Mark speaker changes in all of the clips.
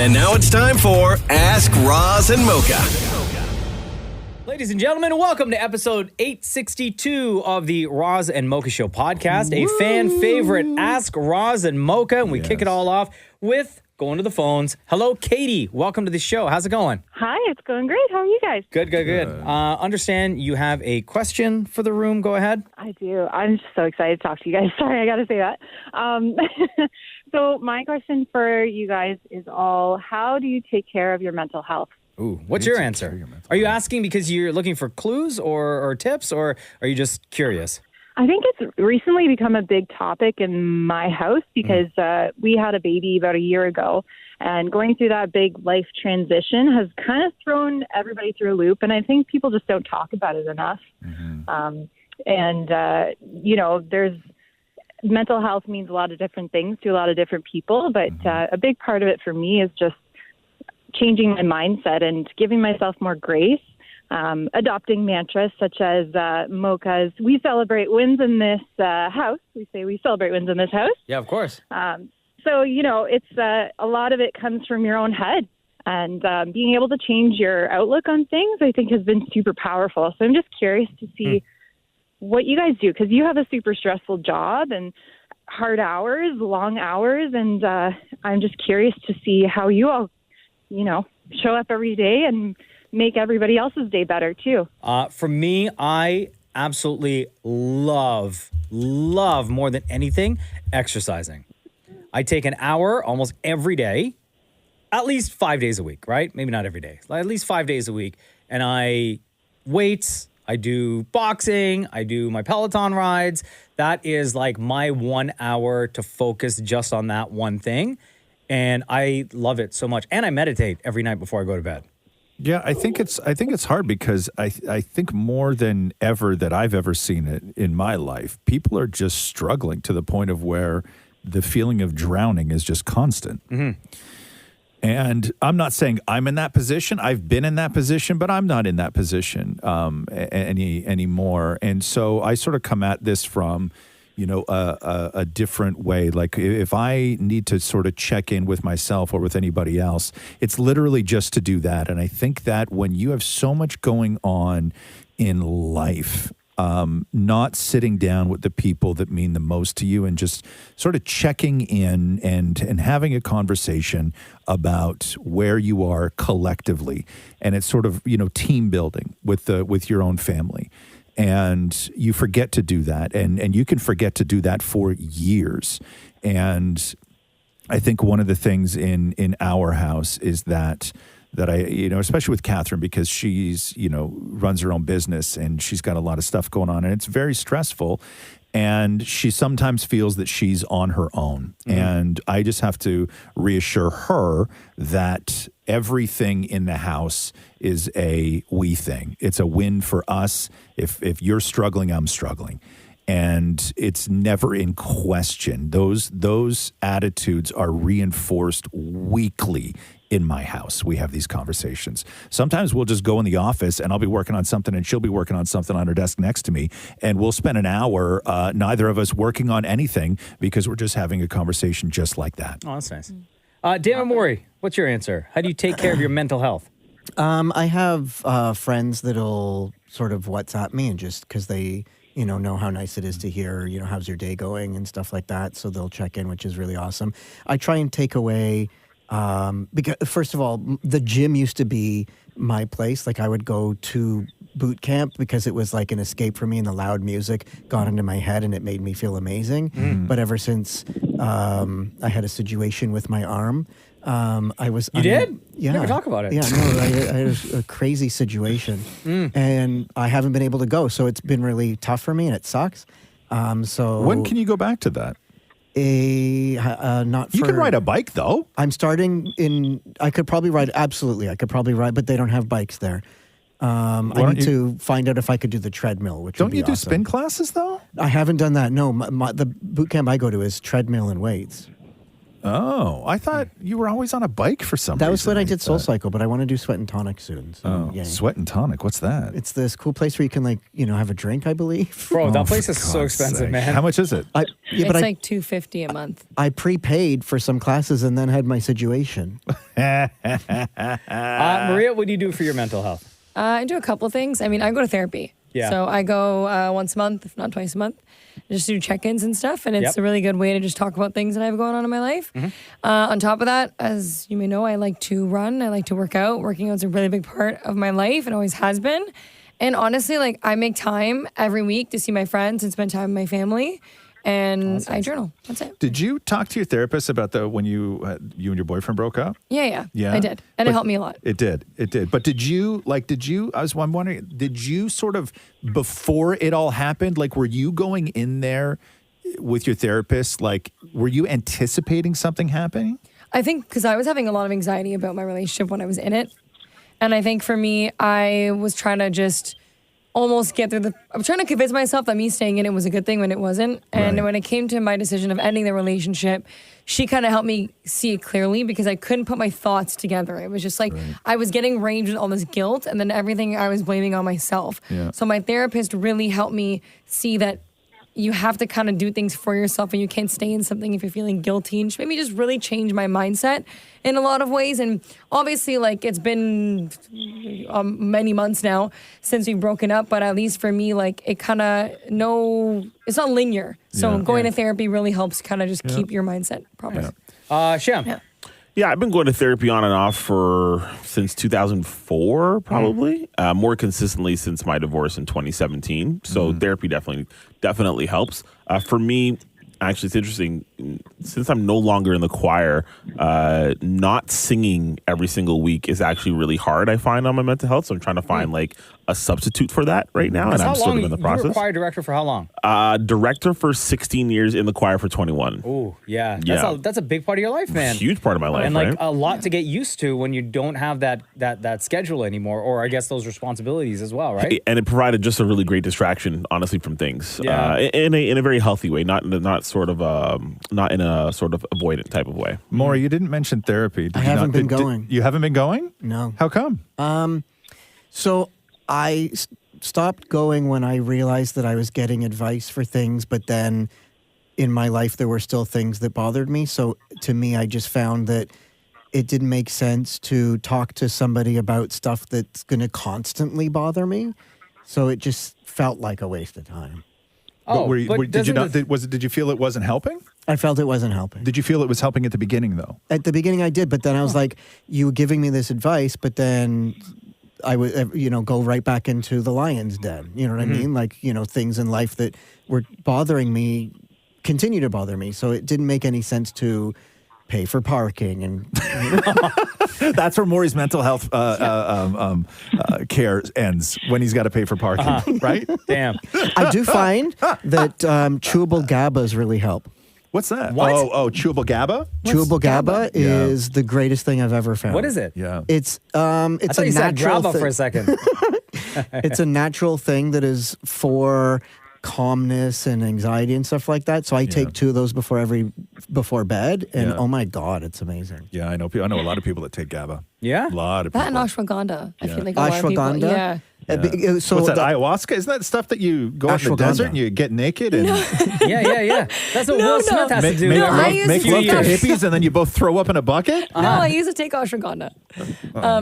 Speaker 1: And now it's time for Ask Roz and Mocha.
Speaker 2: Ladies and gentlemen, welcome to episode 862 of the Roz and Mocha Show podcast, a fan favorite Ask Roz and Mocha, and we kick it all off with going to the phones. Hello, Katie. Welcome to the show. How's it going?
Speaker 3: Hi, it's going great. How are you guys?
Speaker 2: Good. Understand you have a question for the room. Go ahead.
Speaker 3: I do. I'm just so excited to talk to you guys. Sorry, I got to say that. So my question for you guys is how do you take care of your mental health?
Speaker 2: Ooh, what's your answer? Are you asking because you're looking for clues or tips, or are you just curious?
Speaker 3: I think it's recently become a big topic in my house because we had a baby about a year ago, and going through that big life transition has kind of thrown everybody through a loop, and I think people just don't talk about it enough. There's mental health means a lot of different things to a lot of different people, but a big part of it for me is just changing my mindset and giving myself more grace, adopting mantras such as Mocha's, we celebrate wins in this house. We say we celebrate wins in this house.
Speaker 2: Yeah, of course.
Speaker 3: It's a lot of it comes from your own head. And being able to change your outlook on things, I think, has been super powerful. So I'm just curious to see what you guys do, because you have a super stressful job and hard hours, long hours, and I'm just curious to see how you all show up every day and make everybody else's day better too.
Speaker 2: For me, I absolutely love more than anything exercising. I take an hour almost every day, at least 5 days a week, right? Maybe not every day, at least 5 days a week. And I weights, I do boxing, I do my Peloton rides. That is like my 1 hour to focus just on that one thing. And I love it so much. And I meditate every night before I go to bed.
Speaker 4: Yeah, I think it's hard because I think more than ever that I've ever seen it in my life, people are just struggling to the point of where the feeling of drowning is just constant. And I'm not saying I'm in that position. I've been in that position, but I'm not in that position anymore. And so I sort of come at this from a different way. Like if I need to sort of check in with myself or with anybody else, it's literally just to do that. And I think that when you have so much going on in life, not sitting down with the people that mean the most to you and just sort of checking in and having a conversation about where you are collectively. And it's sort of, team building with your own family. And you forget to do that. And you can forget to do that for years. And I think one of the things in our house is that I, especially with Catherine, because she's, runs her own business and she's got a lot of stuff going on and it's very stressful. And she sometimes feels that she's on her own. And I just have to reassure her that everything in the house is a we thing. It's a win for us. If you're struggling, I'm struggling. And it's never in question. Those attitudes are reinforced weekly in my house. We have these conversations. Sometimes we'll just go in the office and I'll be working on something and she'll be working on something on her desk next to me. And we'll spend an hour, neither of us working on anything because we're just having a conversation just like that.
Speaker 2: Oh, that's nice. Dan Mori, what's your answer? How do you take care of your mental health?
Speaker 5: I have friends that'll sort of WhatsApp me and just because they know how nice it is to hear, how's your day going and stuff like that. So they'll check in, which is really awesome. I try and take away, because first of all, the gym used to be my place. Like I would go to boot camp because it was like an escape for me, and the loud music got into my head and it made me feel amazing. But ever since I had a situation with my arm, I was...
Speaker 2: You did?
Speaker 5: Yeah.
Speaker 2: Never talk about it.
Speaker 5: Yeah, no, I had a crazy situation and I haven't been able to go. So it's been really tough for me and it sucks. So
Speaker 4: when can you go back to that?
Speaker 5: Not for...
Speaker 4: You can ride a bike, though.
Speaker 5: I'm starting in... I could probably ride... Absolutely, I could probably ride, but they don't have bikes there. I need to find out if I could do the treadmill, which would be
Speaker 4: Don't you do
Speaker 5: awesome.
Speaker 4: spin classes, though?
Speaker 5: I haven't done that. No, the boot camp I go to is treadmill and weights.
Speaker 4: Oh, I thought you were always on a bike for some reason.
Speaker 5: That was when I did Soul Cycle, but I want to do Sweat and Tonic soon. So,
Speaker 4: Oh, Sweat and Tonic. What's that?
Speaker 5: It's this cool place where you can have a drink, I believe.
Speaker 2: Bro, that
Speaker 4: Oh,
Speaker 2: place
Speaker 4: for
Speaker 2: is so
Speaker 4: God's
Speaker 2: expensive,
Speaker 4: sake.
Speaker 2: man.
Speaker 4: How much is it?
Speaker 5: But
Speaker 6: It's like $250 a month.
Speaker 5: I prepaid for some classes and then had my situation.
Speaker 2: Maria, what do you do for your mental health?
Speaker 6: I do a couple of things. I mean, I go to therapy.
Speaker 2: Yeah.
Speaker 6: So I go once a month, if not twice a month, just do check-ins and stuff. And it's
Speaker 2: Yep.
Speaker 6: a really good way to just talk about things that I have going on in my life. On top of that, as you may know, I like to run. I like to work out. Working out is a really big part of my life and always has been. And honestly, I make time every week to see my friends and spend time with my family. And I journal. That's it.
Speaker 4: Did you talk to your therapist about when you and your boyfriend broke up?
Speaker 6: Yeah.
Speaker 4: Yeah?
Speaker 6: I did. And
Speaker 4: But
Speaker 6: it helped me a lot.
Speaker 4: It did. But I'm wondering, did you sort of, before it all happened, were you going in there with your therapist? Were you anticipating something happening?
Speaker 6: I think because I was having a lot of anxiety about my relationship when I was in it. And I think for me, I was trying to just almost get through I'm trying to convince myself that me staying in it was a good thing when it wasn't. And
Speaker 4: Right.
Speaker 6: when it came to my decision of ending the relationship, she kind of helped me see it clearly because I couldn't put my thoughts together. It was just I was getting ranged with all this guilt and then everything I was blaming on myself.
Speaker 4: Yeah.
Speaker 6: So my therapist really helped me see that you have to kind of do things for yourself and you can't stay in something if you're feeling guilty. And she made me just really change my mindset in a lot of ways. And obviously, it's been many months now since we've broken up, but at least for me, it kind of, it's not linear. So going to therapy really helps kind of just keep your mindset proper.
Speaker 2: Shem.
Speaker 6: Yeah.
Speaker 7: Yeah, I've been going to therapy on and off since 2004, probably. More consistently since my divorce in 2017. So therapy definitely helps. For me, actually, it's interesting. Since I'm no longer in the choir, not singing every single week is actually really hard, I find, on my mental health. So I'm trying to find a substitute for that right now, and I'm sort of in the process.
Speaker 2: You were choir director for how long?
Speaker 7: Director for 16 years, in the choir for 21.
Speaker 2: Oh, yeah.
Speaker 7: Yeah.
Speaker 2: That's a big part of your life, man.
Speaker 7: Huge part of my life,
Speaker 2: And
Speaker 7: right?
Speaker 2: a lot to get used to when you don't have that schedule anymore, or I guess those responsibilities as well, right?
Speaker 7: And it provided just a really great distraction, honestly, from things.
Speaker 2: Yeah.
Speaker 7: In a very healthy way, not in a sort of avoidant type of way.
Speaker 4: Maury, you didn't mention therapy.
Speaker 5: I haven't been going.
Speaker 4: You haven't been going?
Speaker 5: No.
Speaker 4: How come?
Speaker 5: So I stopped going when I realized that I was getting advice for things, but then in my life there were still things that bothered me. So to me, I just found that it didn't make sense to talk to somebody about stuff that's going to constantly bother me. So it just felt like a waste of time.
Speaker 4: Did you feel it wasn't helping?
Speaker 5: I felt it wasn't helping.
Speaker 4: Did you feel it was helping at the beginning, though?
Speaker 5: At the beginning I did, but then I was like, you were giving me this advice, but then I would, go right back into the lion's den. You know what I mean? Things in life that were bothering me continue to bother me. So it didn't make any sense to pay for parking and
Speaker 4: That's where Maury's mental health care ends, when he's got to pay for parking, right?
Speaker 2: Damn.
Speaker 5: I do find that chewable GABAs really help.
Speaker 4: What's that?
Speaker 2: What?
Speaker 4: Oh, chewable GABA?
Speaker 5: Chewable GABA is the greatest thing I've ever found.
Speaker 2: What is it?
Speaker 4: Yeah.
Speaker 5: It's
Speaker 2: I
Speaker 5: it's
Speaker 2: thought
Speaker 5: a
Speaker 2: you said
Speaker 5: natural
Speaker 2: Java
Speaker 5: thing.
Speaker 2: for a second.
Speaker 5: It's a natural thing that is for calmness and anxiety and stuff like that. So I take 2 of those before bed, and oh my God, it's amazing.
Speaker 4: Yeah, I know a lot of people that take GABA.
Speaker 2: Yeah?
Speaker 4: A lot of people.
Speaker 6: That and ashwagandha. I feel like a lot of people.
Speaker 5: Ashwagandha?
Speaker 6: Yeah.
Speaker 5: So
Speaker 4: What's that,
Speaker 5: the-
Speaker 4: ayahuasca? Isn't that stuff that you go out in the
Speaker 5: Ashwagandha.
Speaker 4: desert and you get naked and
Speaker 2: Yeah. That's what Will Smith has to do.
Speaker 6: No, I
Speaker 2: right?
Speaker 6: used
Speaker 4: make
Speaker 6: to
Speaker 4: love to
Speaker 6: take
Speaker 4: hippies and then you both throw up in a bucket?
Speaker 6: No, I used to take ashwagandha.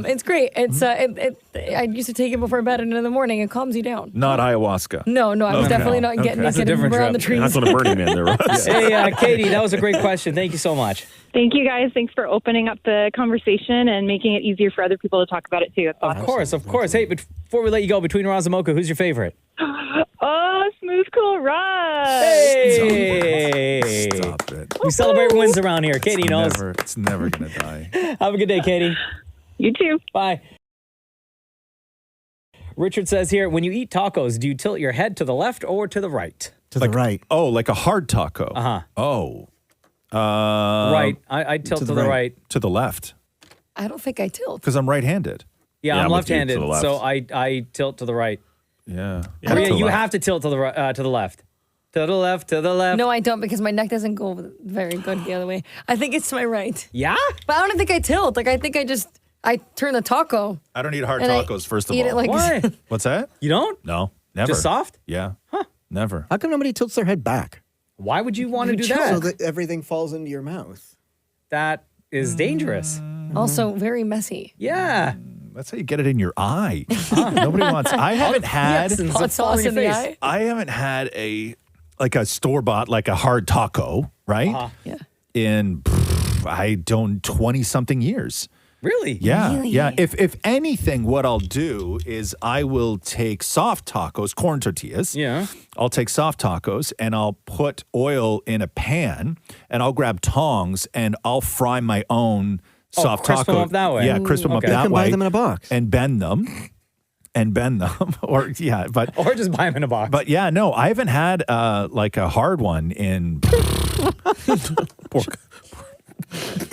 Speaker 6: It's great. It's I used to take it before bed and in the morning. It calms you down.
Speaker 4: Not ayahuasca.
Speaker 6: No, I was definitely not getting
Speaker 2: That's a
Speaker 6: naked
Speaker 2: different
Speaker 6: around the
Speaker 2: trip.
Speaker 6: trees.
Speaker 7: That's what a Burning Man there was.
Speaker 2: Hey, Katie, that was a great question. Thank you so much.
Speaker 3: Thank you guys. Thanks for opening up the conversation and making it easier for other people to talk about it too. That's awesome.
Speaker 2: Of course. Hey, but before we let you go, between Roz and Mocha, who's your favorite?
Speaker 3: Oh, Smooth Cool Roz.
Speaker 2: Hey!
Speaker 4: Stop it.
Speaker 2: We celebrate wins around here. Katie knows.
Speaker 4: It's never going to die.
Speaker 2: Have a good day, Katie.
Speaker 3: You too.
Speaker 2: Bye. Richard says here, when you eat tacos, do you tilt your head to the left or to the right?
Speaker 5: to the right.
Speaker 4: Oh, like a hard taco.
Speaker 2: Uh-huh.
Speaker 4: Oh.
Speaker 2: Right. I tilt to the right.
Speaker 4: To the left.
Speaker 6: I don't think I tilt.
Speaker 4: Because I'm right-handed.
Speaker 2: Yeah,
Speaker 7: Yeah,
Speaker 2: I'm
Speaker 7: I'm with you,
Speaker 2: left-handed,
Speaker 7: to the left.
Speaker 2: so I tilt to the right.
Speaker 4: Yeah.
Speaker 2: Oh, yeah,
Speaker 4: To the
Speaker 2: you
Speaker 4: left.
Speaker 2: have to tilt to the left. To the left, to the left.
Speaker 6: No, I don't because my neck doesn't go very good the other way. I think it's to my right.
Speaker 2: Yeah?
Speaker 6: But I don't think I tilt. Like, I think I turn the taco.
Speaker 4: I don't eat hard
Speaker 6: And I
Speaker 4: tacos, first of
Speaker 6: eat
Speaker 4: all.
Speaker 6: it like-
Speaker 2: Why?
Speaker 4: What's that?
Speaker 2: You don't?
Speaker 4: No, never.
Speaker 2: Just soft?
Speaker 4: Yeah. Huh. Never.
Speaker 5: How come nobody tilts their head back?
Speaker 2: Why would you want to do
Speaker 6: chill.
Speaker 2: that?
Speaker 5: So that everything falls into your mouth.
Speaker 2: That is dangerous.
Speaker 6: Also, very messy.
Speaker 2: Yeah.
Speaker 4: That's how you get it in your eye. Nobody wants. I haven't had.
Speaker 2: Yes,
Speaker 6: Hot sauce in the eye.
Speaker 4: I haven't had a store bought like a hard taco, right?
Speaker 6: Yeah.
Speaker 4: In 20 something years.
Speaker 2: Really?
Speaker 4: Yeah,
Speaker 6: Really?
Speaker 4: yeah. If anything, what I'll do is I will take soft tacos, corn tortillas.
Speaker 2: Yeah.
Speaker 4: I'll take soft tacos and I'll put oil in a pan and I'll grab tongs and I'll fry my own soft
Speaker 2: crisp
Speaker 4: taco.
Speaker 2: them up that way.
Speaker 4: Yeah, crisp them up
Speaker 2: okay.
Speaker 4: that
Speaker 5: You can
Speaker 4: way.
Speaker 5: buy them in a box.
Speaker 4: and bend them, or yeah, but
Speaker 2: Or just buy them in a box.
Speaker 4: but yeah, no, I haven't had like a hard one in pork.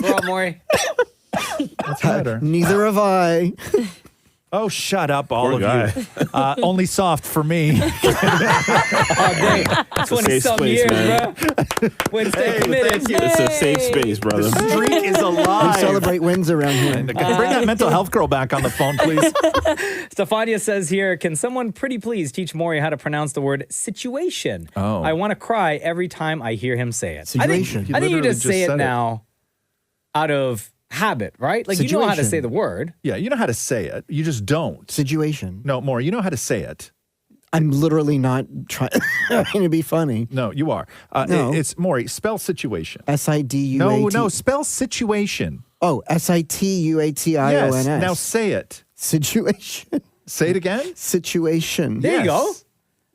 Speaker 2: We're all Maury.
Speaker 4: What's better?
Speaker 5: Neither have I.
Speaker 4: Oh, shut up, all
Speaker 7: Poor
Speaker 4: of
Speaker 7: guy.
Speaker 4: you. Only soft for me.
Speaker 2: All day. 20
Speaker 7: safe
Speaker 2: some
Speaker 7: space,
Speaker 2: years,
Speaker 7: man.
Speaker 2: bro. Wednesday committed.
Speaker 7: It's a safe space, brother.
Speaker 4: Streak is alive.
Speaker 5: We celebrate wins around here.
Speaker 4: Bring that mental health girl back on the phone, please.
Speaker 2: Stefania says here, can someone pretty please teach Maury how to pronounce the word situation?
Speaker 4: Oh.
Speaker 2: I want to cry every time I hear him say it.
Speaker 5: Situation.
Speaker 2: I think you
Speaker 4: literally
Speaker 2: just say
Speaker 4: just
Speaker 2: it
Speaker 4: said it.
Speaker 2: now out of habit, right? Like you know how to
Speaker 5: Situation.
Speaker 2: say the word.
Speaker 4: Yeah, you know how to say it. You just don't.
Speaker 5: Situation.
Speaker 4: No, more. You know how to say it.
Speaker 5: I'm literally not trying to be funny.
Speaker 4: No, you are.
Speaker 5: No.
Speaker 4: It's Maury. Spell situation.
Speaker 5: SIDUAT.
Speaker 4: No. Spell situation.
Speaker 5: Oh, SITUATIONS.
Speaker 4: Yes. Now say it.
Speaker 5: Situation.
Speaker 4: Say it again.
Speaker 5: Situation.
Speaker 2: There you go.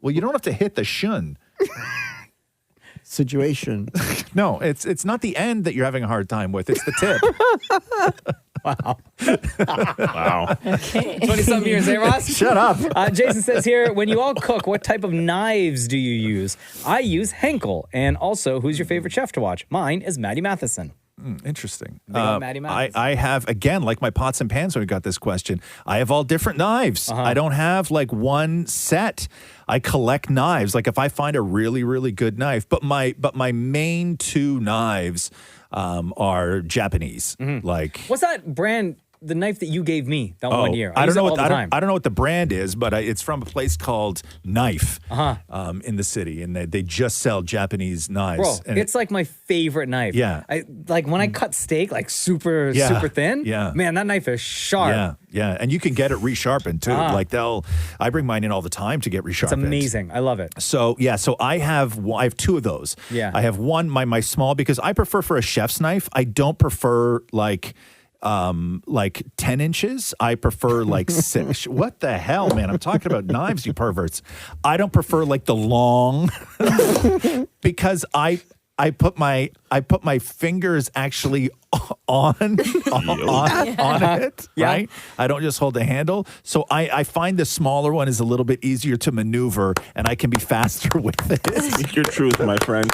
Speaker 4: Well, you don't have to hit the shun.
Speaker 5: Situation.
Speaker 4: No, it's not the end that you're having a hard time with. It's the tip.
Speaker 7: Wow.
Speaker 2: 20-something years, eh, Ross?
Speaker 4: Shut up.
Speaker 2: Jason says here, when you all cook, what type of knives do you use? I use Henkel. And also, who's your favorite chef to watch? Mine is Maddie Matheson.
Speaker 4: Interesting.
Speaker 2: Big old Maddie Matheson.
Speaker 4: I have, again, like my pots and pans when we got this question, I have all different knives. I don't have like one set. I collect knives. Like if I find a really, really good knife, but my main two knives are Japanese. Like
Speaker 2: What's that brand, the knife that you gave me that
Speaker 4: Oh,
Speaker 2: one year?
Speaker 4: I don't
Speaker 2: use it
Speaker 4: know
Speaker 2: all
Speaker 4: what
Speaker 2: the time.
Speaker 4: I don't know what the brand is, but it's from a place called Knife in the city, and they just sell Japanese knives.
Speaker 2: Bro,
Speaker 4: and
Speaker 2: it's like my favorite knife.
Speaker 4: Yeah.
Speaker 2: Like when I cut steak, like super thin.
Speaker 4: Yeah.
Speaker 2: Man, that knife is sharp.
Speaker 4: yeah, and you can get it resharpened too. Like I bring mine in all the time to get resharpened.
Speaker 2: It's amazing. I love it.
Speaker 4: So I have two of those.
Speaker 2: Yeah.
Speaker 4: I have one my small because I prefer for a chef's knife. I don't prefer like 10 inches. I prefer like 6. What the hell, man? I'm talking about knives, you perverts. I don't prefer like the long because I put my fingers actually on it,
Speaker 2: Yeah.
Speaker 4: right? I don't just hold the handle. So I find the smaller one is a little bit easier to maneuver and I can be faster with it.
Speaker 7: Speak your truth, my friend.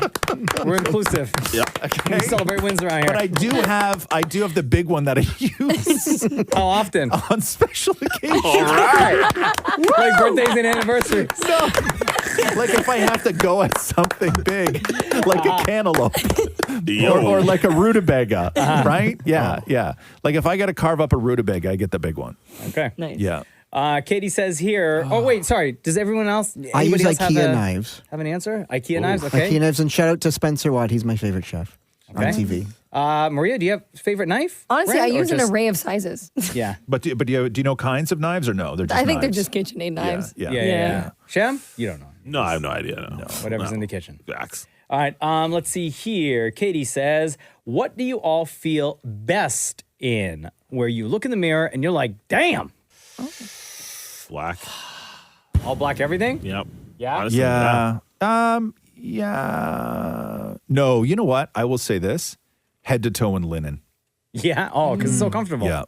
Speaker 2: We're inclusive.
Speaker 7: Yep.
Speaker 2: We celebrate wins around here.
Speaker 4: But I do have the big one that I use
Speaker 2: How often?
Speaker 4: on special occasions.
Speaker 7: All right.
Speaker 2: Like birthdays and anniversaries.
Speaker 4: Like if I have to go at something big, like a cantaloupe or like a rutabaga, right? Yeah. Like if I got to carve up a rutabaga, I get the big one.
Speaker 2: Okay.
Speaker 6: Nice.
Speaker 4: Yeah.
Speaker 2: Katie says here. Oh wait, sorry. Does everyone else?
Speaker 5: I use
Speaker 2: anybody else
Speaker 5: IKEA knives.
Speaker 2: Have an answer? IKEA knives. Okay.
Speaker 5: IKEA knives, and shout out to Spencer Watt. He's my favorite chef on
Speaker 2: Okay.
Speaker 5: TV.
Speaker 2: Maria, do you have a favorite knife?
Speaker 6: Honestly,
Speaker 2: brand,
Speaker 6: I
Speaker 2: or
Speaker 6: use an
Speaker 2: just-
Speaker 6: array of sizes.
Speaker 2: Yeah.
Speaker 4: But do you know kinds of knives or no? They're just
Speaker 6: I think they're
Speaker 4: knives.
Speaker 6: just KitchenAid knives.
Speaker 4: Yeah.
Speaker 2: Yeah. Shem, you don't know.
Speaker 7: No, I have no idea. No.
Speaker 2: Whatever's
Speaker 7: No.
Speaker 2: in the kitchen.
Speaker 7: Facts.
Speaker 2: All right. Let's see here. Katie says, "What do you all feel best in? Where you look in the mirror and you're like, damn,
Speaker 7: Black.
Speaker 2: all black everything."
Speaker 7: Yep.
Speaker 2: Yeah?
Speaker 7: Honestly,
Speaker 4: Yeah. Yeah. No, you know what? I will say this. Head to toe in linen.
Speaker 2: Yeah. Oh, because it's so comfortable.
Speaker 4: Yeah.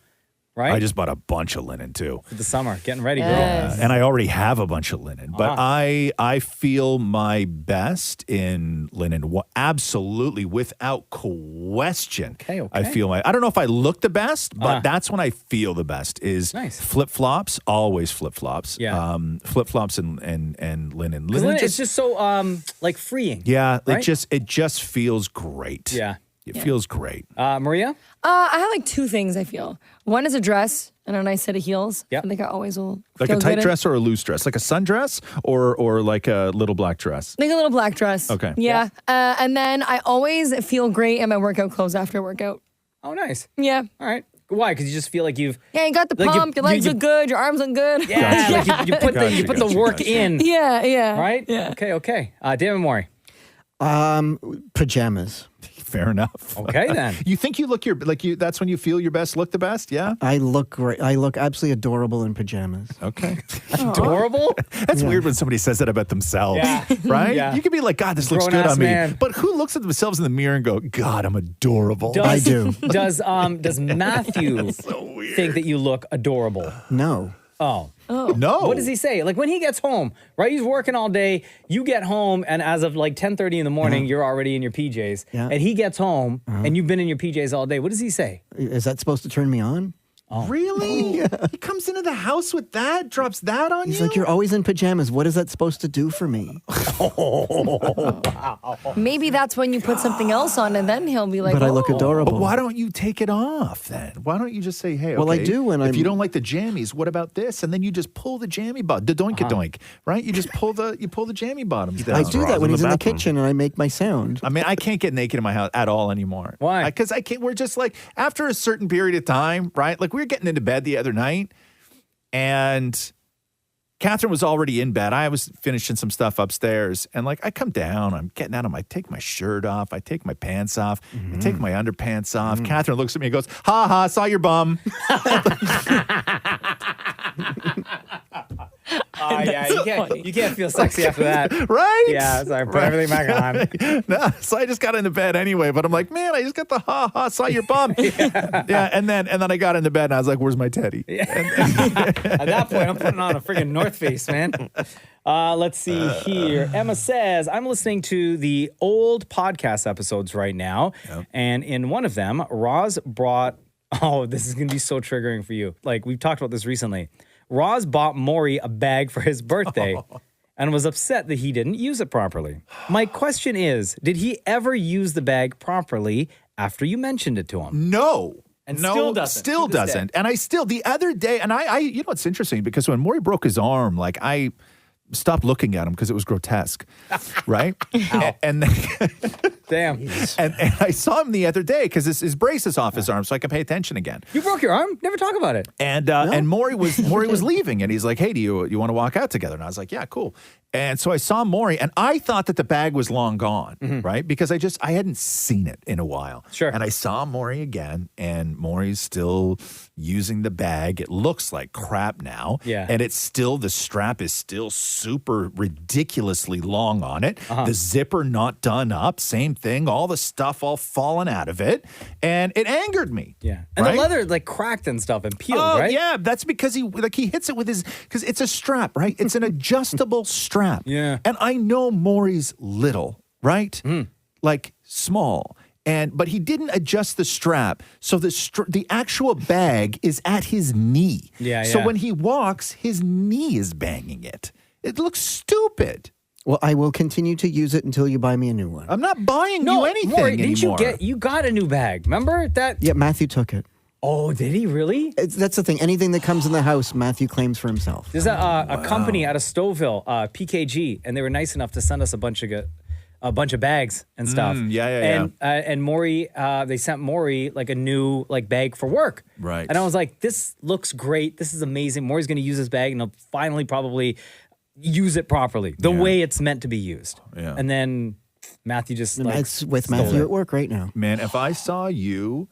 Speaker 2: right?
Speaker 4: I just bought a bunch of linen too.
Speaker 2: For the summer. Getting ready, girl.
Speaker 4: And I already have a bunch of linen, but I feel my best in linen. Absolutely, without question.
Speaker 2: Okay.
Speaker 4: I feel I don't know if I look the best, but that's when I feel the best. Is flip flops, always flip flops.
Speaker 2: Yeah.
Speaker 4: Flip flops and linen.
Speaker 2: Linen is just so like freeing.
Speaker 4: Yeah,
Speaker 2: right?
Speaker 4: it just feels great.
Speaker 2: Yeah.
Speaker 4: It feels great.
Speaker 2: Maria?
Speaker 6: I have like two things I feel. One is a dress and a nice set of heels. I think I always will.
Speaker 4: Like
Speaker 6: feel
Speaker 4: a tight
Speaker 6: good in.
Speaker 4: dress or a loose dress? Like a sundress or like a little black dress?
Speaker 6: Like a little black dress.
Speaker 4: Okay.
Speaker 6: Yeah. And then I always feel great in my workout clothes after workout.
Speaker 2: Oh, nice.
Speaker 6: Yeah.
Speaker 2: All right. Why? Because you just feel like you've...
Speaker 6: Yeah, you got the
Speaker 2: like
Speaker 6: pump, your legs look good, your arms look good.
Speaker 2: Yeah, like you put the work in.
Speaker 6: Yeah.
Speaker 2: Right?
Speaker 6: Yeah.
Speaker 2: Okay. David Maury.
Speaker 5: Pajamas.
Speaker 4: Fair enough.
Speaker 2: Okay, then.
Speaker 4: You think you look that's when you feel your best, look the best? Yeah?
Speaker 5: I look great. I look absolutely adorable in pajamas.
Speaker 4: Okay.
Speaker 2: Adorable?
Speaker 4: That's weird when somebody says that about themselves, right?
Speaker 2: Yeah.
Speaker 4: You can be like, God, this looks good
Speaker 2: Grown-ass
Speaker 4: on me.
Speaker 2: man.
Speaker 4: But who looks at themselves in the mirror and go, God, I'm adorable?
Speaker 5: I do.
Speaker 2: Does Matthew think that you look adorable?
Speaker 5: No.
Speaker 2: Oh.
Speaker 4: No.
Speaker 2: What does he say? Like when he gets home, right? He's working all day. You get home, and as of like 10:30 in the morning, you're already in your PJs.
Speaker 5: Yeah.
Speaker 2: And he gets home, and you've been in your PJs all day. What does he say?
Speaker 5: Is that supposed to turn me on?
Speaker 4: Really? He comes into the house with that, drops that on
Speaker 5: He's
Speaker 4: you?
Speaker 5: like, you're always in pajamas. What is that supposed to do for me?
Speaker 6: Maybe that's when you put something else on and then he'll be like,
Speaker 5: But I look
Speaker 6: "Oh."
Speaker 5: adorable.
Speaker 4: But why don't you take it off then? Why don't you just say, hey,
Speaker 5: Well, I
Speaker 4: okay,
Speaker 5: do when
Speaker 4: if
Speaker 5: I'm-
Speaker 4: you don't like the jammies, what about this? And then you just pull the jammy bottom, the doink-a-doink, right? You just pull the jammy bottoms down.
Speaker 5: I do that when
Speaker 7: in
Speaker 5: he's
Speaker 7: the
Speaker 5: in the
Speaker 7: bathroom.
Speaker 5: kitchen and I make my sound.
Speaker 4: I mean, I can't get naked in my house at all anymore.
Speaker 2: Why?
Speaker 4: Because I can't. We're just like after a certain period of time, right? Like we were getting into bed the other night, and Catherine was already in bed. I was finishing some stuff upstairs, and like I come down, I'm getting out of I take my shirt off, I take my pants off, I take my underpants off. Catherine looks at me and goes, "Ha ha, saw your bum."
Speaker 2: Oh, yeah, you can't feel sexy after that.
Speaker 4: Right?
Speaker 2: Yeah, sorry, put everything back on.
Speaker 4: No, so I just got into bed anyway, but I'm like, man, I just got the ha ha, saw your bum. Yeah, and then I got into bed and I was like, where's my teddy?
Speaker 2: At that point, I'm putting on a friggin' North Face, man. Let's see here. Emma says, I'm listening to the old podcast episodes right now, and in one of them, Roz brought, this is going to be so triggering for you. Like, we've talked about this recently. Roz bought Maury a bag for his birthday and was upset that he didn't use it properly. My question is, did he ever use the bag properly after you mentioned it to him?
Speaker 4: No.
Speaker 2: And
Speaker 4: no,
Speaker 2: still doesn't.
Speaker 4: Still
Speaker 2: To this
Speaker 4: doesn't.
Speaker 2: day.
Speaker 4: And I still, the other day, and I you know, it's interesting because when Maury broke his arm, like I stopped looking at him because it was grotesque, right? and then,
Speaker 2: Damn.
Speaker 4: and I saw him the other day because his brace is off his arm, so I can pay attention again.
Speaker 2: You broke your arm? Never talk about it.
Speaker 4: And Maury was leaving, and he's like, "Hey, do you want to walk out together?" And I was like, "Yeah, cool." And so I saw Maury, and I thought that the bag was long gone, right? Because I hadn't seen it in a while.
Speaker 2: Sure.
Speaker 4: And I saw Maury again, and Maury's still using the bag. It looks like crap now.
Speaker 2: Yeah.
Speaker 4: And it's still, the strap is still super ridiculously long on it. The zipper not done up, same thing. All the stuff all fallen out of it. And it angered me.
Speaker 2: Yeah. And
Speaker 4: right?
Speaker 2: the leather like cracked and stuff and peeled,
Speaker 4: Oh,
Speaker 2: right?
Speaker 4: yeah, that's because he hits it with because it's a strap, right? It's an adjustable strap.
Speaker 2: Yeah.
Speaker 4: And I know Maury's little, right? Like small. But he didn't adjust the strap, so the actual bag is at his knee.
Speaker 2: Yeah,
Speaker 4: So
Speaker 2: yeah.
Speaker 4: when he walks, his knee is banging it. It looks stupid.
Speaker 5: Well, I will continue to use it until you buy me a new one.
Speaker 4: I'm not buying you anything
Speaker 2: Maury,
Speaker 4: anymore.
Speaker 2: you got a new bag, remember that?
Speaker 5: Yeah, Matthew took it.
Speaker 2: Oh, did he really?
Speaker 5: That's the thing. Anything that comes in the house, Matthew claims for himself.
Speaker 2: There's a company out of Stouffville, PKG, and they were nice enough to send us a bunch of bags and stuff. And Maury, they sent Maury like a new like bag for work.
Speaker 4: Right.
Speaker 2: And I was like, this looks great. This is amazing. Maury's going to use this bag and he'll finally probably use it properly, the way it's meant to be used.
Speaker 4: Yeah.
Speaker 2: And then Matthew just like
Speaker 5: It's with
Speaker 2: stole
Speaker 5: Matthew
Speaker 2: it.
Speaker 5: at work right now.
Speaker 4: Man, if I saw you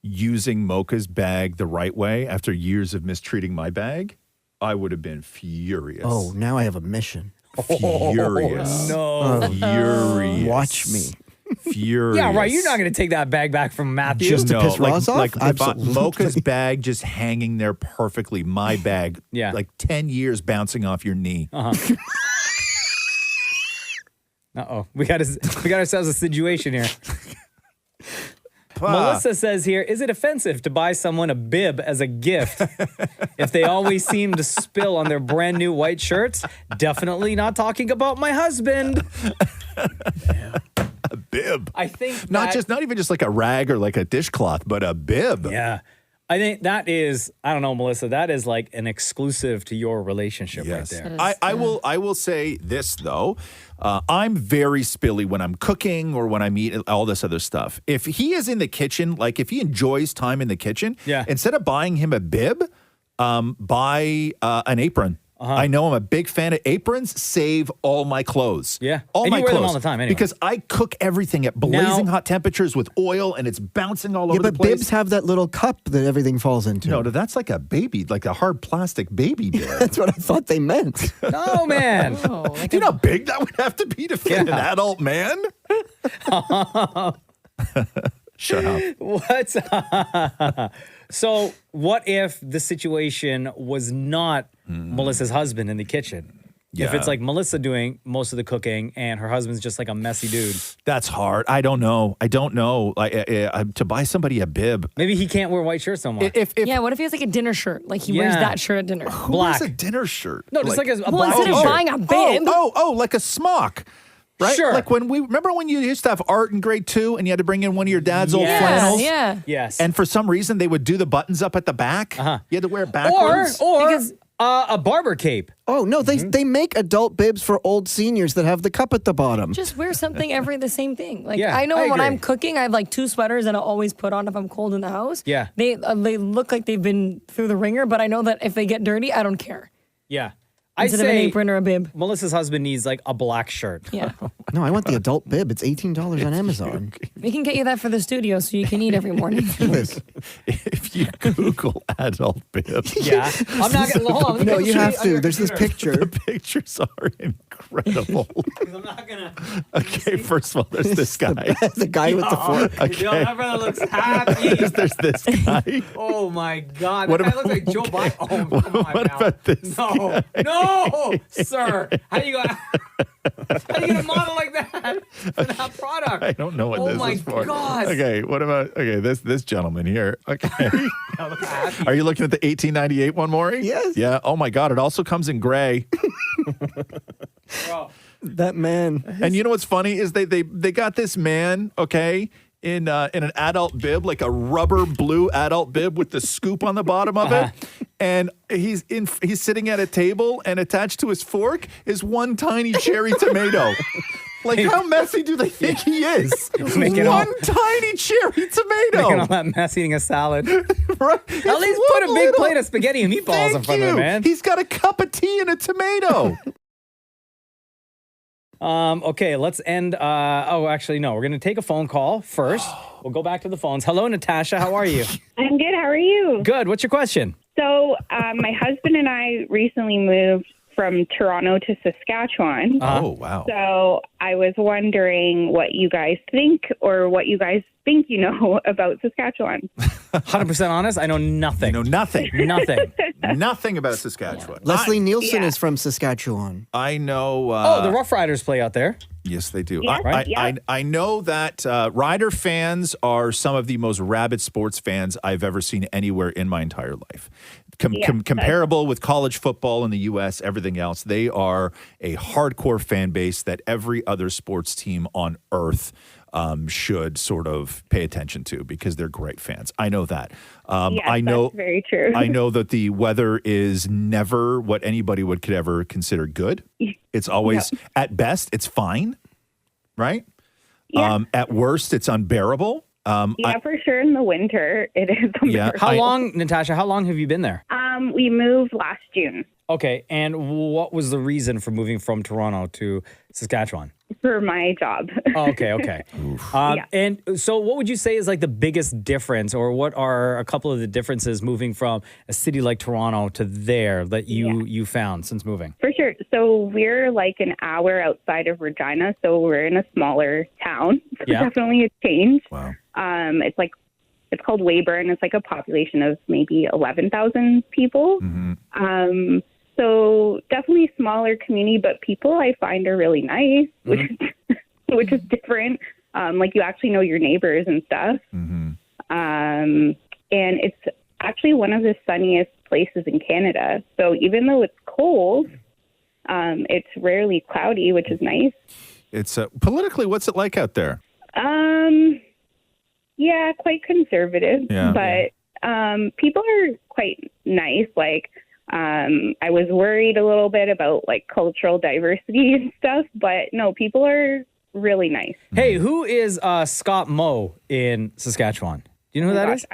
Speaker 4: using Mocha's bag the right way after years of mistreating my bag, I would have been furious.
Speaker 5: Oh, now I have a mission.
Speaker 4: Furious.
Speaker 2: No.
Speaker 4: Furious.
Speaker 5: Watch me.
Speaker 4: Furious.
Speaker 2: Yeah, right. You're not going to take that bag back from Matthew.
Speaker 5: Just to piss Roz off?
Speaker 4: Like
Speaker 5: Absolutely.
Speaker 4: Mocha's bag just hanging there perfectly. My bag,
Speaker 2: Yeah.
Speaker 4: like 10 years bouncing off your knee.
Speaker 2: Uh-oh. We got ourselves a situation here. Melissa says here, is it offensive to buy someone a bib as a gift if they always seem to spill on their brand new white shirts? Definitely not talking about my husband.
Speaker 4: A bib.
Speaker 2: I think
Speaker 4: Not even just like a rag or like a dishcloth, but a bib.
Speaker 2: Yeah. I think that is, I don't know, Melissa, that is like an exclusive to your relationship right there.
Speaker 4: I will say this though. I'm very spilly when I'm cooking or when I'm eating all this other stuff. If he is in the kitchen, like if he enjoys time in the kitchen, instead of buying him a bib, buy an apron. I know I'm a big fan of aprons. Save all my clothes.
Speaker 2: Yeah.
Speaker 4: All
Speaker 2: And
Speaker 4: my
Speaker 2: you wear
Speaker 4: clothes.
Speaker 2: them all the time anyway.
Speaker 4: Because I cook everything at blazing hot temperatures with oil and it's bouncing all over the
Speaker 5: but
Speaker 4: place.
Speaker 5: bibs have that little cup that everything falls into.
Speaker 4: No, that's like a baby, like a hard plastic baby bib.
Speaker 5: That's what I thought they meant.
Speaker 2: No, man.
Speaker 6: Oh,
Speaker 4: Do you know how big that would have to be to fit an adult man? Shut up.
Speaker 2: What? So, what if the situation was not Melissa's husband in the kitchen? If it's like Melissa doing most of the cooking and her husband's just like a messy dude.
Speaker 4: That's hard. I don't know. Like to buy somebody a bib.
Speaker 2: Maybe he can't wear white shirts no more.
Speaker 6: Yeah, what if he has like a dinner shirt? Like he wears that shirt at dinner.
Speaker 4: Who wears a dinner shirt?
Speaker 2: No, just like a
Speaker 6: Well,
Speaker 2: black
Speaker 6: instead of
Speaker 2: t-shirt.
Speaker 6: buying a bib.
Speaker 4: Like a smock. Right?
Speaker 2: Sure.
Speaker 4: Like when you used to have art in grade 2 and you had to bring in one of your dad's old flannels?
Speaker 6: Yeah.
Speaker 2: Yes.
Speaker 4: And for some reason they would do the buttons up at the back. You had to wear it backwards.
Speaker 2: Or a barber cape.
Speaker 5: Oh, no, they make adult bibs for old seniors that have the cup at the bottom.
Speaker 6: Just wear something the same thing. Like
Speaker 2: Yeah,
Speaker 6: I know
Speaker 2: I
Speaker 6: when
Speaker 2: agree.
Speaker 6: I'm cooking, I have like 2 sweaters and I always put on if I'm cold in the house.
Speaker 2: Yeah.
Speaker 6: They look like they've been through the ringer, but I know that if they get dirty, I don't care.
Speaker 2: Yeah. I
Speaker 6: Instead of an
Speaker 2: say
Speaker 6: apron or a bib.
Speaker 2: Melissa's husband needs like a black shirt.
Speaker 6: Yeah.
Speaker 5: No, I want the adult bib. It's $18 on Amazon.
Speaker 6: We can get you that for the studio so you can eat every morning.
Speaker 4: If you Google adult bib.
Speaker 2: Yeah. I'm not going to hold on. let me
Speaker 5: No,
Speaker 2: get
Speaker 5: you
Speaker 2: the
Speaker 5: have
Speaker 2: street on
Speaker 5: to.
Speaker 2: your
Speaker 5: There's this
Speaker 2: computer.
Speaker 5: picture.
Speaker 4: The pictures are incredible.
Speaker 2: I'm not going to.
Speaker 4: Okay, first of all, there's this guy.
Speaker 5: The guy with the fork.
Speaker 4: Okay.
Speaker 2: Yo, my brother looks happy.
Speaker 4: There's this guy.
Speaker 2: Oh my God.
Speaker 4: What
Speaker 2: That guy
Speaker 4: about-
Speaker 2: looks like Joe Biden. Oh, come on
Speaker 4: What
Speaker 2: now.
Speaker 4: about this
Speaker 2: No. No, sir. How do you get a model like that for that product?
Speaker 4: I don't know what
Speaker 2: Oh
Speaker 4: this
Speaker 2: my
Speaker 4: is for.
Speaker 2: God.
Speaker 4: Okay, what about this gentleman here? Okay.
Speaker 2: Look happy.
Speaker 4: Are you looking at the 1898 one, Maury?
Speaker 5: Yes.
Speaker 4: Yeah. Oh my God, it also comes in gray.
Speaker 2: Bro.
Speaker 5: That man.
Speaker 4: And you know what's funny is they got this man, okay, in an adult bib, like a rubber blue adult bib with the scoop on the bottom of it. And he's sitting at a table, and attached to his fork is one tiny cherry tomato. Like, how messy do they think he is?
Speaker 2: making
Speaker 4: One tiny cherry tomato.
Speaker 2: Making all that mess eating a salad.
Speaker 4: Right?
Speaker 2: At least put a big plate of spaghetti and meatballs in front of him, man.
Speaker 4: He's got a cup of tea and a tomato.
Speaker 2: Okay, let's end. Actually, no. We're going to take a phone call first. We'll go back to the phones. Hello, Natasha. How are you?
Speaker 3: I'm good. How are you?
Speaker 2: Good. What's your question?
Speaker 3: So, my husband and I recently moved from Toronto to Saskatchewan.
Speaker 4: Oh, wow.
Speaker 3: So, I was wondering what you guys think or what you guys think you know about Saskatchewan.
Speaker 2: 100% honest, I know nothing.
Speaker 4: You know nothing.
Speaker 2: Nothing.
Speaker 4: Nothing about Saskatchewan.
Speaker 5: Leslie Nielsen is from Saskatchewan.
Speaker 4: I know.
Speaker 2: Oh, the Rough Riders play out there.
Speaker 4: Yes, they do.
Speaker 3: Yes,
Speaker 4: I,
Speaker 3: yeah.
Speaker 4: I know that Rider fans are some of the most rabid sports fans I've ever seen anywhere in my entire life. Comparable with college football in the U.S., everything else, they are a hardcore fan base that every other sports team on earth should sort of pay attention to because they're great fans. I know that.
Speaker 3: Yes,
Speaker 4: I know
Speaker 3: that's very true.
Speaker 4: I know that the weather is never what anybody could ever consider good. It's always, at best, it's fine, right?
Speaker 3: Yeah.
Speaker 4: At worst, it's unbearable.
Speaker 3: For sure in the winter, it is unbearable.
Speaker 2: How long, Natasha, how long have you been there?
Speaker 3: We moved last June.
Speaker 2: Okay, and what was the reason for moving from Toronto to Saskatchewan?
Speaker 3: For my job.
Speaker 2: Oh, okay.
Speaker 3: Yeah.
Speaker 2: And so what would you say is like the biggest difference, or what are a couple of the differences moving from a city like Toronto to there that you found since moving?
Speaker 3: For sure. So we're like an hour outside of Regina, so we're in a smaller town. So
Speaker 2: Yeah.
Speaker 3: definitely a change.
Speaker 4: Wow.
Speaker 3: It's called Weyburn. It's like a population of maybe 11,000 people. So definitely smaller community, but people I find are really nice, which is different. Like you actually know your neighbors and stuff. And it's actually one of the sunniest places in Canada. So even though it's cold, it's rarely cloudy, which is nice.
Speaker 4: It's politically, what's it like out there?
Speaker 3: Yeah, quite conservative,
Speaker 4: Yeah.
Speaker 3: but people are quite nice. Like, I was worried a little bit about like cultural diversity and stuff, but no, people are really nice.
Speaker 2: Hey, who is Scott Moe in Saskatchewan? Do you know who that is?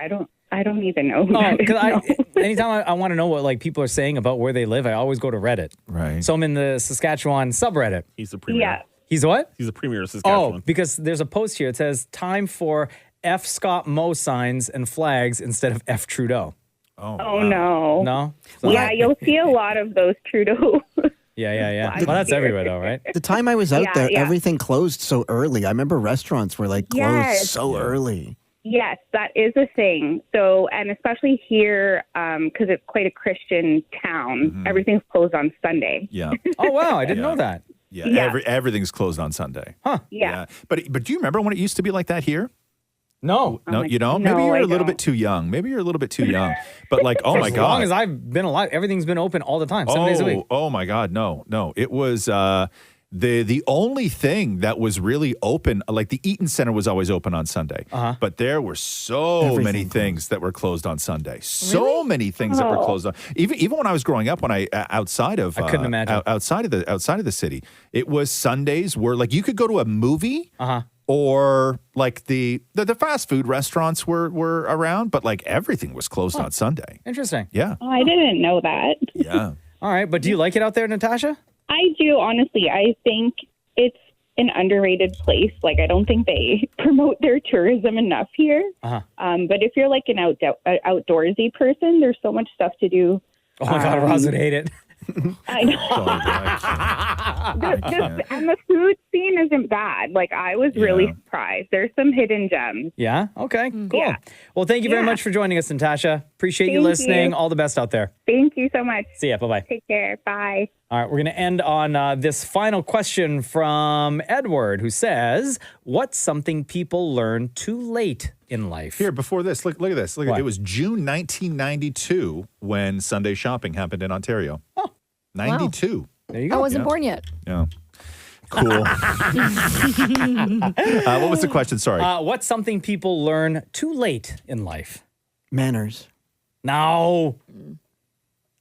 Speaker 3: I don't even know. Who
Speaker 2: Oh,
Speaker 3: that is,
Speaker 2: because
Speaker 3: no.
Speaker 2: anytime I want to know what like people are saying about where they live, I always go to Reddit.
Speaker 4: Right.
Speaker 2: So I'm in the Saskatchewan subreddit.
Speaker 7: He's the premier.
Speaker 3: Yeah.
Speaker 2: He's what?
Speaker 7: He's the premier of
Speaker 2: Oh,
Speaker 7: Saskatchewan.
Speaker 2: because there's a post here. It says time for F Scott Moe signs and flags instead of F Trudeau.
Speaker 3: Oh no.
Speaker 2: No?
Speaker 3: Yeah, you'll see a lot of those Trudeau.
Speaker 2: Yeah.
Speaker 3: Flags
Speaker 2: Well, that's
Speaker 3: here.
Speaker 2: everywhere though, right?
Speaker 5: The time I was out
Speaker 3: Yeah,
Speaker 5: there,
Speaker 3: yeah.
Speaker 5: everything closed so early. I remember restaurants were like closed
Speaker 3: Yes.
Speaker 5: so early.
Speaker 3: Yes, that is a thing. So, and especially here, because it's quite a Christian town, everything's closed on Sunday.
Speaker 4: Yeah.
Speaker 2: Oh wow, I didn't know that.
Speaker 4: Yeah.
Speaker 3: Yeah.
Speaker 4: Everything's closed on Sunday.
Speaker 3: Yeah.
Speaker 4: But do you remember when it used to be like that here?
Speaker 2: No.
Speaker 4: No,
Speaker 3: my-
Speaker 4: you don't?
Speaker 3: no,
Speaker 4: Maybe you're
Speaker 3: I
Speaker 4: a little
Speaker 3: don't.
Speaker 4: bit too young. But like, oh my
Speaker 2: As
Speaker 4: God.
Speaker 2: long as I've been alive, everything's been open all the time, 7 days a week.
Speaker 4: Oh my God, no. It was the only thing that was really open, like the Eaton Center was always open on Sunday. But there were so
Speaker 5: Everything
Speaker 4: many
Speaker 5: closed.
Speaker 4: things that were closed on Sunday. So many things that were closed on. Even when I was growing up, when I outside of
Speaker 2: I couldn't imagine.
Speaker 4: outside of the city, it was Sundays were like you could go to a movie. Or like the fast food restaurants were around, but like everything was closed on Sunday.
Speaker 2: Interesting.
Speaker 4: Yeah.
Speaker 3: Oh, I didn't know that.
Speaker 4: Yeah.
Speaker 2: All right, but do you like it out there, Natasha?
Speaker 3: I do, honestly. I think it's an underrated place. Like, I don't think they promote their tourism enough here. But if you're like an outdoorsy person, there's so much stuff to do.
Speaker 2: Oh my God, Roz would hate it.
Speaker 3: I know. And the food scene isn't bad. Like, I was really surprised. There's some hidden gems.
Speaker 2: Yeah? Okay, cool.
Speaker 3: Yeah.
Speaker 2: Well, thank you very
Speaker 3: Yeah.
Speaker 2: much for joining us, Natasha. Appreciate you
Speaker 3: Thank
Speaker 2: listening.
Speaker 3: you.
Speaker 2: All the best out there.
Speaker 3: Thank you so much.
Speaker 2: See ya. Bye-bye.
Speaker 3: Take care. Bye.
Speaker 2: All right, we're going to end on this final question from Edward, who says, what's something people learn too late in life?
Speaker 4: Here, before this, look at this.
Speaker 2: What?
Speaker 4: It was June 1992 when Sunday shopping happened in Ontario. Oh, 92.
Speaker 2: There you go.
Speaker 6: I wasn't born yet.
Speaker 4: Yeah. Cool. What was the question? Sorry.
Speaker 2: What's something people learn too late in life?
Speaker 5: Manners.
Speaker 2: No.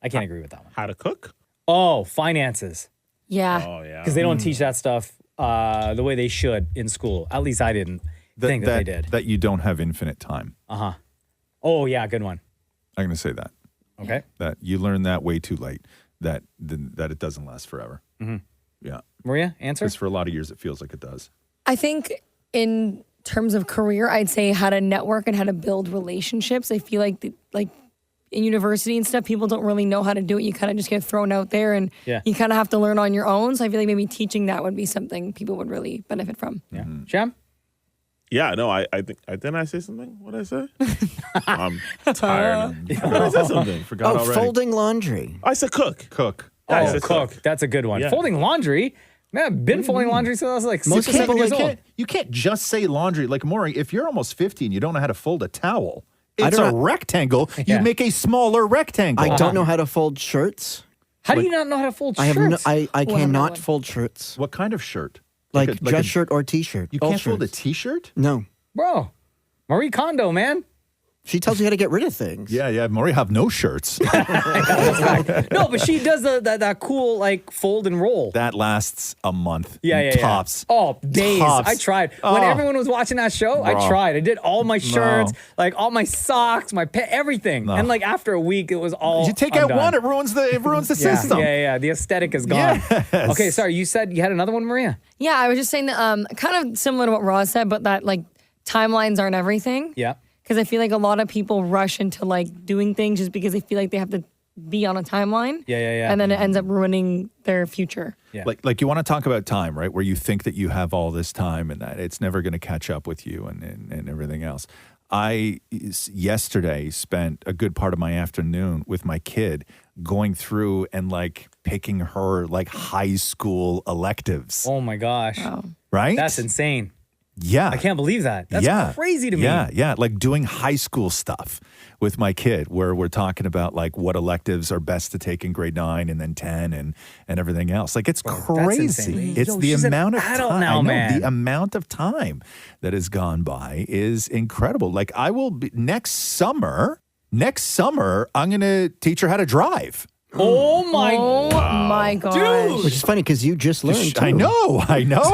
Speaker 2: I can't agree with that one.
Speaker 7: How to cook?
Speaker 2: Oh, finances.
Speaker 6: Yeah.
Speaker 7: Oh, yeah.
Speaker 2: Because they don't teach that stuff the way they should in school. At least I didn't think that they did.
Speaker 4: That you don't have infinite time.
Speaker 2: Oh, yeah, good one.
Speaker 4: I'm going to say that.
Speaker 2: Okay.
Speaker 4: That you learn that way too late. That it doesn't last forever. Yeah.
Speaker 2: Maria, answer?
Speaker 4: Because for a lot of years, it feels like it does.
Speaker 6: I think in terms of career, I'd say how to network and how to build relationships. I feel like in university and stuff, people don't really know how to do it. You kind of just get thrown out there and you kind of have to learn on your own. So I feel like maybe teaching that would be something people would really benefit from.
Speaker 2: Yeah. Shem?
Speaker 7: Yeah, no, I think didn't I say something? What did I say? I'm tired. I said something.
Speaker 4: Forgot already.
Speaker 5: Folding laundry.
Speaker 7: I said cook.
Speaker 4: Cook.
Speaker 7: Yeah, I
Speaker 2: Oh,
Speaker 7: said
Speaker 2: cook. That's a good one.
Speaker 7: Yeah.
Speaker 2: Folding laundry. Man, I've been folding laundry since I was like
Speaker 5: Most
Speaker 2: 6 or 7
Speaker 5: people,
Speaker 2: years old.
Speaker 4: You can't just say laundry. Like, Maury, if you're almost 50 and you don't know how to fold a towel,
Speaker 5: I
Speaker 4: it's
Speaker 5: don't
Speaker 4: a
Speaker 5: know-
Speaker 4: rectangle.
Speaker 2: Yeah.
Speaker 4: You make a smaller rectangle.
Speaker 5: I don't know how to fold shirts.
Speaker 2: How do you not know how to fold
Speaker 5: I
Speaker 2: shirts?
Speaker 5: have I
Speaker 6: Oh, I
Speaker 5: cannot
Speaker 6: know.
Speaker 5: fold shirts.
Speaker 4: What kind of shirt?
Speaker 5: Like
Speaker 4: a
Speaker 5: dress shirt or t-shirt.
Speaker 4: You
Speaker 5: All
Speaker 4: can't fold a
Speaker 5: shirts.
Speaker 4: t-shirt?
Speaker 5: No.
Speaker 2: Bro, Marie Kondo, man.
Speaker 5: She tells you how to get rid of things.
Speaker 4: Yeah. Maria have no shirts.
Speaker 2: No, but she does that cool like fold and roll.
Speaker 4: That lasts a month.
Speaker 2: Yeah.
Speaker 4: Tops.
Speaker 2: Oh, days.
Speaker 4: Tops.
Speaker 2: I tried. When everyone was watching that show, I tried. I did all my shirts, like all my socks, my everything. And like after a week, it was all
Speaker 4: You take out one, it ruins the system.
Speaker 2: Yeah. The aesthetic is gone.
Speaker 4: Yes.
Speaker 2: Okay, sorry. You said you had another one, Maria?
Speaker 6: Yeah, I was just saying that kind of similar to what Roz said, but that like timelines aren't everything.
Speaker 2: Yeah.
Speaker 6: Because I feel like a lot of people rush into like doing things just because they feel like they have to be on a timeline.
Speaker 2: Yeah.
Speaker 6: And then it ends up ruining their future.
Speaker 2: Yeah.
Speaker 4: Like you want to talk about time, right? Where you think that you have all this time and that it's never going to catch up with you and everything else. I yesterday spent a good part of my afternoon with my kid going through and like picking her like high school electives.
Speaker 2: Oh my gosh.
Speaker 6: Wow.
Speaker 4: Right?
Speaker 2: That's insane.
Speaker 4: Yeah.
Speaker 2: I can't believe that. That's crazy to me.
Speaker 4: Yeah. Like doing high school stuff with my kid where we're talking about like what electives are best to take in grade 9 and then 10 and everything else. Like it's crazy. It's the amount of time.
Speaker 2: Now, man.
Speaker 4: The amount of time that has gone by is incredible. Like I will be next summer, I'm going to teach her how to drive.
Speaker 2: Oh
Speaker 6: my gosh.
Speaker 2: Dude.
Speaker 5: Which is funny because you just learned. Too.
Speaker 4: I know.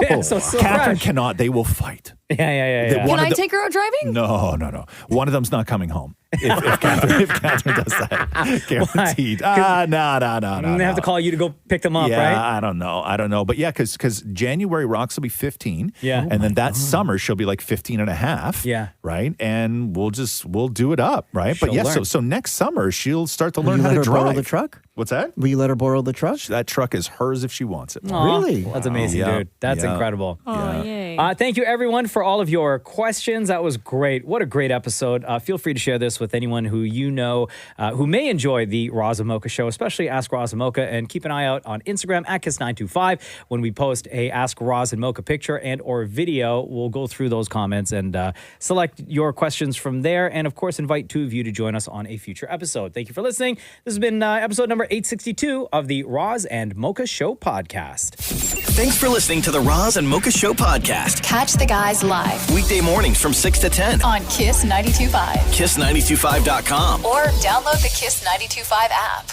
Speaker 2: Yeah, so
Speaker 4: Catherine
Speaker 2: fresh.
Speaker 4: cannot. They will fight.
Speaker 2: Yeah.
Speaker 6: Can I take her out driving?
Speaker 4: No. One of them's not coming home. If Catherine does that, guaranteed. No.
Speaker 2: They have to call you to go pick them up,
Speaker 4: Yeah,
Speaker 2: right?
Speaker 4: I don't know. But yeah, because January Rox will be 15.
Speaker 2: Yeah.
Speaker 4: And then that summer she'll be like 15 and a half.
Speaker 2: Yeah.
Speaker 4: Right. And we'll do it up. Right. But
Speaker 2: She'll
Speaker 4: yeah,
Speaker 2: learn.
Speaker 4: so next summer she'll start to
Speaker 5: Will
Speaker 4: learn
Speaker 5: you
Speaker 4: how
Speaker 5: let
Speaker 4: to
Speaker 5: her
Speaker 4: drive.
Speaker 5: borrow the truck?
Speaker 4: What's that?
Speaker 5: Will you let her borrow the truck?
Speaker 4: That truck is hers if she wants it.
Speaker 2: Aw,
Speaker 5: Really?
Speaker 2: That's amazing,
Speaker 4: Yeah.
Speaker 2: dude. That's
Speaker 4: Yeah.
Speaker 2: incredible.
Speaker 6: Oh, yay.
Speaker 2: Thank you, everyone, for all of your questions. That was great. What a great episode. Feel free to share this with anyone who you know who may enjoy the Roz Mocha show, especially Ask Roz and Mocha. And keep an eye out on Instagram at Kiss925 when we post a Ask Roz and Mocha picture and or video. We'll go through those comments and select your questions from there. And, of course, invite two of you to join us on a future episode. Thank you for listening. This has been episode number 862 of the Roz and Mocha Show podcast.
Speaker 1: Thanks for listening to the Roz and Mocha Show podcast.
Speaker 8: Catch the guys live
Speaker 1: Weekday mornings from 6 to 10.
Speaker 8: on Kiss 92.5
Speaker 1: Kiss925.com.
Speaker 8: or download the Kiss 92.5 app.